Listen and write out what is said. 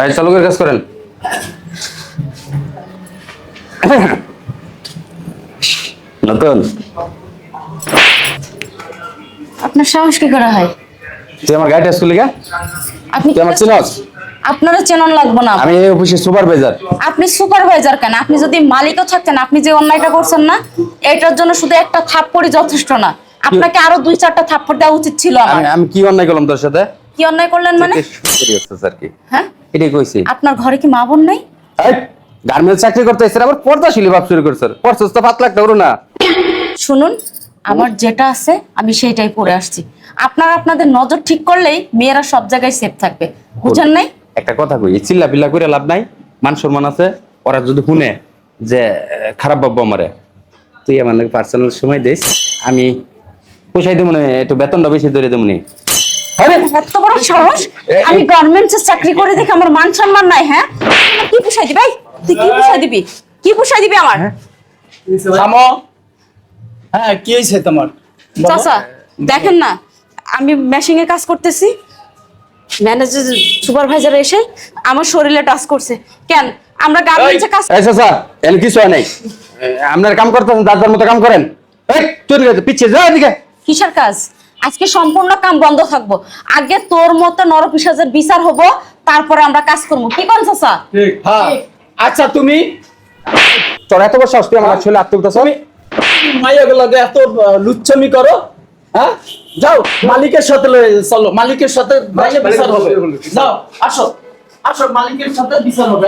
এই চালু করে কাজ করেন। নতুন আপনার সাহস কি করে হয়? তুই আমার গাড়িটা স্কুলে গা, আপনি তুই আমার চিনস? আপনারও চেনন লাগবো না। আমি এই অফিসের সুপারভাইজার। আপনি সুপারভাইজার কেন? আপনি যদি মালিকও থাকতেন, আপনি যে অন্যায়টা করছেন না, এটার জন্য শুধু একটা থাপ্পড়ই যথেষ্ট না, আপনাকে আরো 2-4টা থাপ্পড় দেওয়া উচিত ছিল আমার। আমি কি অন্যায় করলাম তোর সাথে? কি অন্যায় করলেন মানে? স্যার কি হ্যাঁ, এটাই কইছি। আপনার ঘরে কি মা বোন নাই? গার্মেন্টস চাকরি করতে এসে আবার পর্দাশীলী ভাব শুরু করছে। পড়ছস তো 5 লাখ টাকা না। শুনুন, আমার যেটা আছে আমি সেইটাই পরে আসছি। আপনাদের নজর ঠিক করলেই মেয়েরা সব জায়গায় সেফ থাকবে, বুঝেন নাই? একটা কথা কই, চিল্লা পিল্লা করে লাভ নাই। মান সম্মান আছে, ওরা যদি শুনে যে খারাপ ভাববো আমারে, তুই আমার পার্সোনাল সময় দিস, আমি পোষাই দেবো না, একটু বেতনটা বেশি ধরে দেবো নি। এত বড় সাহস! আমি গার্মেন্টসে চাকরি করে দেখে আমার মান সম্মান নাই? হ্যাঁ, কি পোষাই দিবি? তুই কি পোষাই দিবি? কি পোষাই দিবি আমার? থামো। হ্যাঁ, কি হয়েছে তোমার? বলো। চাচা দেখেন না, আমি মেশিং এ কাজ করতেছি, ম্যানেজার সুপারভাইজার এসে আমার শরীরে টাচ করছে। কেন? আমরা গার্মেন্টসে কাজ এই চাচা, এর কিছু হয় নাই। আপনার কাম করতেছেন, দাদার মতো কাম করেন। এই তুই পিছিয়ে যা এদিকে। কিসের কাজ? আজকে সম্পূর্ণ কাম বন্ধ থাকবো। আগে তোর মতো নরপিশাচের বিচার হবো, তারপরে আমরা কাজ করবো। কি কোন চাচা? ঠিক, হ্যাঁ। আচ্ছা, তুমি তোর এত বড় সাহস, তুই আমার আসলে আত্মীয়তা তুমি মাইয়াগুলোকে এত লুচ্ছামি করো? হ্যাঁ, যাও মালিকের সাথে চলো, মালিকের সাথে বিচার হবে। যাও, আসো আসো, মালিকের সাথে বিচার হবে।